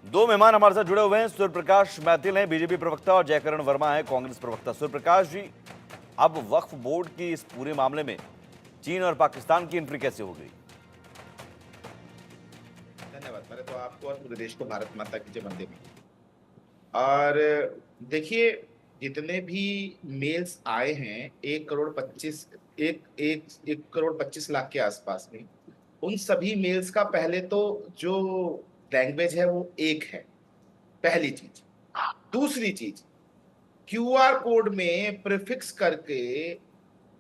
दो मेहमान हमारे साथ जुड़े हुए हैं। सूर्य प्रकाश मैथिल हैं बीजेपी प्रवक्ता और जयकरण वर्मा है कांग्रेस प्रवक्ता। सूर्य प्रकाश जी, अब वक्फ बोर्ड की इस पूरे मामले में चीन और पाकिस्तान की एंट्री कैसे हो गई? धन्यवाद। पहले तो आपको और पूरे देश को भारत माता की जय, वंदे मातरम। और देखिए, जितने भी मेल्स आए हैं 1 करोड़ 25 लाख के आसपास में, उन सभी मेल्स का पहले तो जो लैंग्वेज है वो एक है, पहली चीज। दूसरी चीज, क्यूआर कोड में प्रीफिक्स करके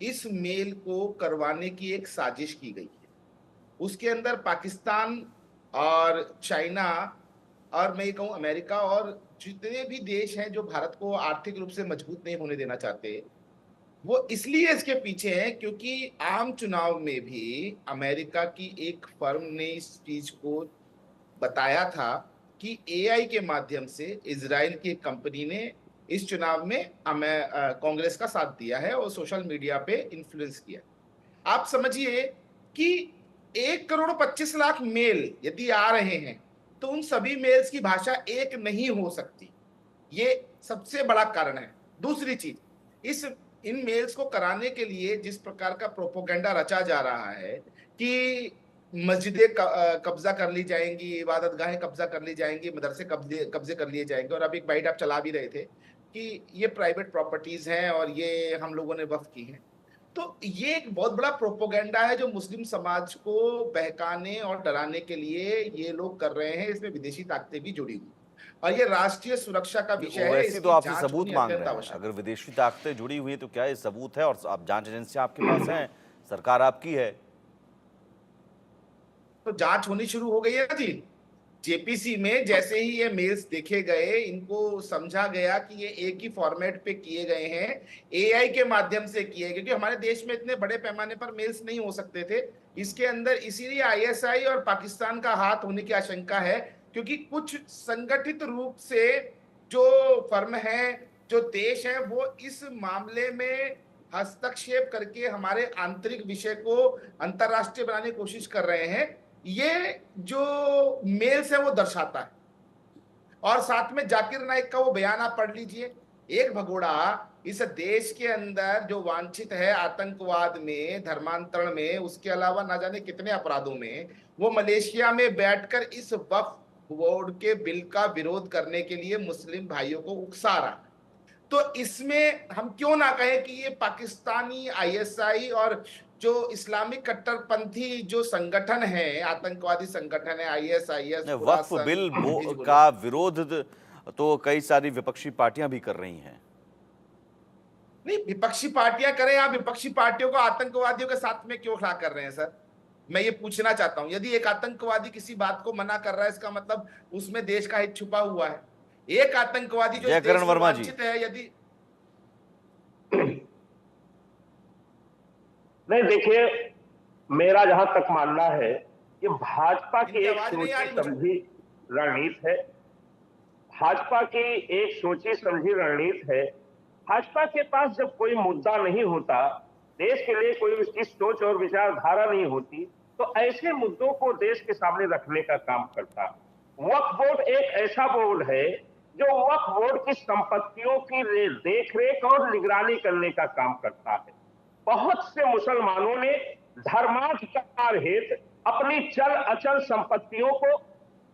इस मेल को करवाने की एक साजिश की गई है। उसके अंदर पाकिस्तान और चाइना और मैं ये कहूँ अमेरिका और जितने भी देश हैं जो भारत को आर्थिक रूप से मजबूत नहीं होने देना चाहते, वो इसलिए इसके पीछे हैं क्योंकि आम चुनाव में भी अमेरिका की एक फर्म ने इस चीज को बताया था कि एआई के माध्यम से इजराइल की एक कंपनी ने इस चुनाव में कांग्रेस का साथ दिया है और सोशल मीडिया पे इन्फ्लुएंस किया। आप समझिए कि 1 करोड़ 25 लाख मेल यदि आ रहे हैं तो उन सभी मेल्स की भाषा एक नहीं हो सकती। ये सबसे बड़ा कारण है। दूसरी चीज, इस इन मेल्स को कराने के लिए जिस प्रकार का प्रोपोगंडा रचा जा रहा है कि मस्जिदें कब्जा कर ली जाएंगी, इबादत गाहें कब्जा कर ली जाएंगी, मदरसे कब्जे कब्जे कर लिए जाएंगे, और अभी एक बाइट आप चला भी रहे थे कि ये प्राइवेट प्रॉपर्टीज हैं और ये हम लोगों ने वक्फ की हैं। तो ये एक बहुत बड़ा प्रोपोगंडा है जो मुस्लिम समाज को बहकाने और डराने के लिए ये लोग कर रहे हैं। इसमें विदेशी ताकतें भी जुड़ी हुई और ये राष्ट्रीय सुरक्षा का विषय है। ओवैसी तो इसकी आपसे जांच सबूत होनी मांग अत्यंत रहे हैं। आवश्यक अगर विदेशी ताकतें जुड़ी हुई हैं तो क्या ये सबूत है? और आप जांच एजेंसियां आपके पास हैं, सरकार आपकी है। तो जांच होनी शुरू हो गई है जी। जेपीसी में जैसे ही ये मेल्स देखे गए, इनको समझा गया कि ये एक ही फॉर्मेट पे किए गए हैं, एआई के माध्यम से किए गए, क्योंकि हमारे देश में इतने बड़े पैमाने पर मेल्स नहीं हो सकते थे इसके अंदर। इसीलिए आईएसआई और पाकिस्तान का हाथ होने की आशंका है, क्योंकि कुछ संगठित रूप से जो फर्म है, जो देश है, वो इस मामले में हस्तक्षेप करके हमारे आंतरिक विषय को अंतरराष्ट्रीय बनाने की कोशिश कर रहे हैं। ये जो मेल्स है वो दर्शाता है। और साथ में जाकिर नाइक का वो बयान आप पढ़ लीजिए। एक भगोड़ा इस देश के अंदर जो वांछित है आतंकवाद में, धर्मांतरण में, उसके अलावा ना जाने कितने अपराधों में, वो मलेशिया में बैठकर इस वक्फ बोर्ड के बिल का विरोध करने के लिए मुस्लिम भाइयों को उकसा रहा है। तो इसमें हम क्यों ना कहें कि ये पाकिस्तानी आईएसआई और जो इस्लामिक कट्टरपंथी जो संगठन है, आतंकवादी संगठन है, आईएसआईएस, वक्फ खुरासन, बिल हिजबुल्लाह। का विरोध तो कई सारी विपक्षी पार्टियां भी कर रही हैं। नहीं, विपक्षी पार्टियां करें, आप विपक्षी पार्टियों को आतंकवादियों के साथ में क्यों खड़ा कर रहे हैं सर? मैं ये पूछना चाहता हूं। यदि एक आतंकवादी किसी बात को मना कर रहा है, इसका मतलब उसमें देश का हित छुपा हुआ है। एक आतंकवादी जो इस जयकरण देश में वर्मा जी, वांछित है, यदि नहीं, देखिए, मेरा जहां तक मानना है कि भाजपा की इनकी एक आवाज नहीं आ सोची रही मुझको। समझी रणनीति है। भाजपा की एक सोची समझी रणनीति है। भाजपा के पास जब कोई मुद्दा नहीं होता, देश के लिए कोई उसकी सोच और विचारधारा नहीं होती, तो ऐसे मुद्दों को देश के सामने रखने का काम करता है। वक्फ बोर्ड एक ऐसा बोर्ड है जो वक्फ बोर्ड की संपत्तियों की देख रेख और निगरानी करने का काम करता है। बहुत से मुसलमानों ने धर्माधिकार हेतु अपनी चल अचल संपत्तियों को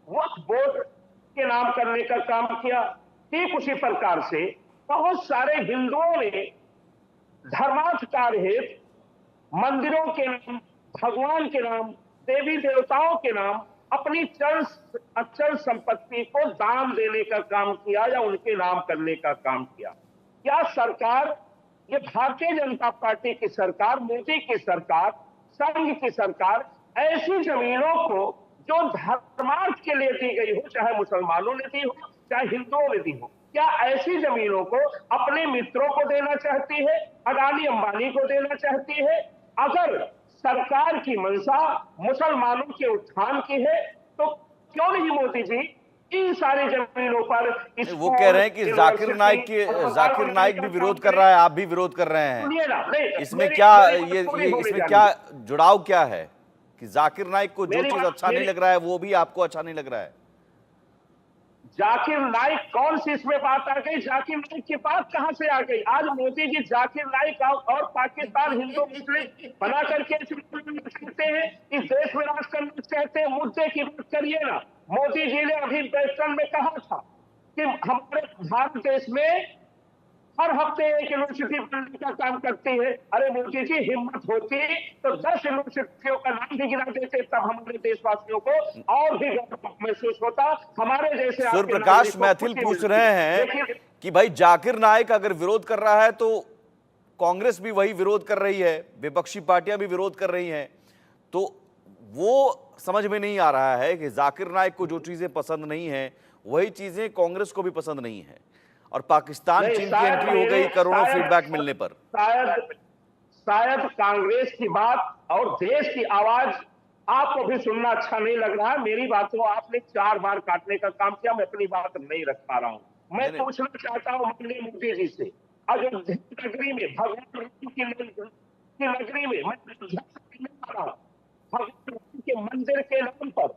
वक्फ बोर्ड के नाम करने का काम किया। ठीक उसी प्रकार से बहुत सारे हिंदुओं ने धर्माधिकार हेतु मंदिरों के नाम, भगवान के नाम, देवी देवताओं के नाम अपनी चल अचल संपत्ति को दान देने का काम किया या उनके नाम करने का काम किया। क्या सरकार, ये भारतीय जनता पार्टी की सरकार, मोदी की सरकार, संघ की सरकार, ऐसी जमीनों को जो धर्मार्थ के लिए दी गई हो, चाहे मुसलमानों ने दी हो चाहे हिंदुओं ने दी हो, क्या ऐसी जमीनों को अपने मित्रों को देना चाहती है, अडानी अंबानी को देना चाहती है? अगर सरकार की मंशा मुसलमानों के उत्थान की है तो क्यों नहीं मोदी जी इन सारी जमीनों पर वो कह स्कूल, रहे हैं कि यूनिवर्सिटी, जाकिर नाइक भी विरोध कर रहा है, आप भी विरोध कर रहे हैं। सुनिए ना, नहीं, इसमें मेरी क्या मेरी बात पूरी होने इसमें क्या जानिए। जुड़ाव क्या है कि जाकिर नाइक को जो मेरी चीज बात अच्छा नहीं मेरी लग रहा है वो भी आपको अच्छा नहीं लग रहा है? जाकिर नाइक कौन सी इसमें बात आ गई? जाकिर नाइक की बात कहां से आ गई? आज मोदी जी जाकिर नाइक और पाकिस्तान हिंदू मुस्लिम बना करके कहते हैं कि देश में राज करना चाहते हैं। मुद्दे की बात करिए ना। मोदी जी ने अभी वेस्टर्न में कहा था कि हमारे भारत देश में हर हफ्ते एक यूनिवर्सिटी बनने का काम करती है। अरे मोदी जी, हिम्मत होती तो 10 यूनिवर्सिटियों का नाम भी गिरा देते, तब हमारे देशवासियों को और भी गर्व महसूस होता। हमारे जैसे सूर्य प्रकाश मैथिल पूछ रहे हैं कि भाई जाकिर नाइक अगर विरोध कर रहा है तो कांग्रेस भी वही विरोध कर रही है, विपक्षी पार्टियां भी विरोध कर रही हैं, तो वो समझ में नहीं आ रहा है कि जाकिर नाइक को जो चीजें पसंद नहीं है वही चीजें कांग्रेस को भी पसंद नहीं है। और पाकिस्तान चीन की एंट्री हो गई करोड़ों फीडबैक मिलने पर। शायद कांग्रेस की बात और देश की आवाज आपको भी सुनना अच्छा नहीं लग रहा है। मेरी बात को आपने 4 बार काटने का काम किया, मैं अपनी बात नहीं रख पा रहा हूं। मैं पूछना चाहता हूं माननीय मोदी जी से, अयोध्या नगरी में भगवान राम की नगरी में मैं भगवान राम के मंदिर के नाम पर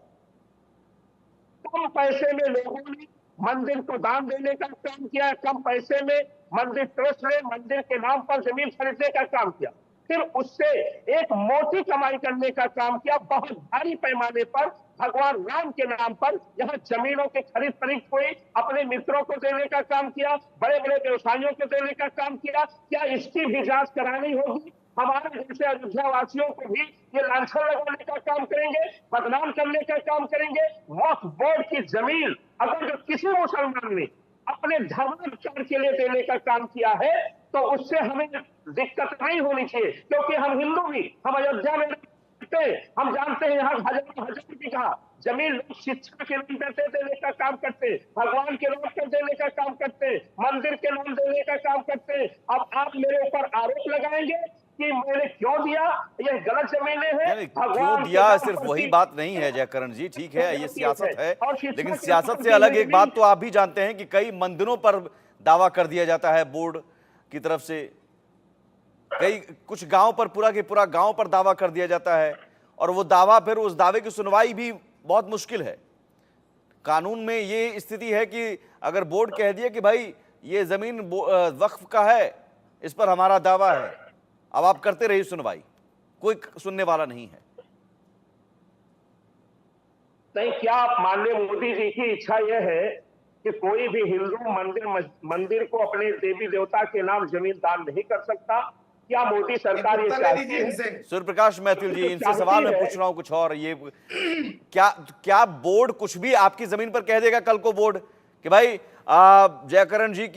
कम पैसे में लोगों ने मंदिर को दान देने का काम किया। कम पैसे में मंदिर ट्रस्ट ने मंदिर के नाम पर जमीन खरीदने का काम किया, फिर उससे एक मोटी कमाई करने का काम किया। बहुत भारी पैमाने पर भगवान राम के नाम पर यहाँ जमीनों की खरीद फरोख्त हुई, अपने मित्रों को देने का काम किया, बड़े बड़े व्यवसायियों को देने का काम किया। क्या इसकी भी जांच करानी होगी? हमारे जैसे अयोध्या वासियों को भी ये लांछन लगाने का काम करेंगे, बदनाम करने का काम करेंगे। वक्फ बोर्ड की जमीन अगर जो किसी मुसलमान ने अपने धर्मानुसार के लिए देने का काम किया है तो उससे हमें दिक्कत नहीं होनी चाहिए, क्योंकि हम हिंदू भी, हम अयोध्या में रहते हैं, हम जानते हैं यहाँ हजारों बीघा जमीन लोग शिक्षा के नाम पर देने का काम करते हैं, भगवान के नाम पर देने का काम करते हैं, मंदिर के नाम देने का काम करते हैं। अब आप मेरे ऊपर आरोप लगाएंगे कि मैंने क्यों दिया, ये गलत जमीनें हैं। क्यों दिया सिर्फ वही बात नहीं है जयकरण जी, ठीक है ये सियासत है, लेकिन सियासत से अलग एक बात तो आप भी जानते हैं कि कई मंदिरों पर दावा कर दिया जाता है बोर्ड की तरफ से, कई कुछ गांव पर पूरा के पूरा गांव पर दावा कर दिया जाता है, और वो दावा फिर उस दावे की सुनवाई भी बहुत मुश्किल है। कानून में ये स्थिति है कि अगर बोर्ड कह दिए कि भाई ये जमीन वक्फ का है, इस पर हमारा दावा है, अब आप करते रहिए सुनवाई, कोई सुनने वाला नहीं है। नहीं, क्या माननीय मोदी जी की इच्छा यह है कि कोई भी हिंदू मंदिर को अपने देवी देवता के नाम जमीन दान नहीं कर सकता? क्या मोदी सरकार ये चाहती है? सूर्य प्रकाश मैथिल जी, इनसे सवाल मैं पूछ रहा हूं कुछ और, ये क्या बोर्ड कुछ भी आपकी जमीन पर कह देगा कल को बोर्ड कि भाई जयकरण जी की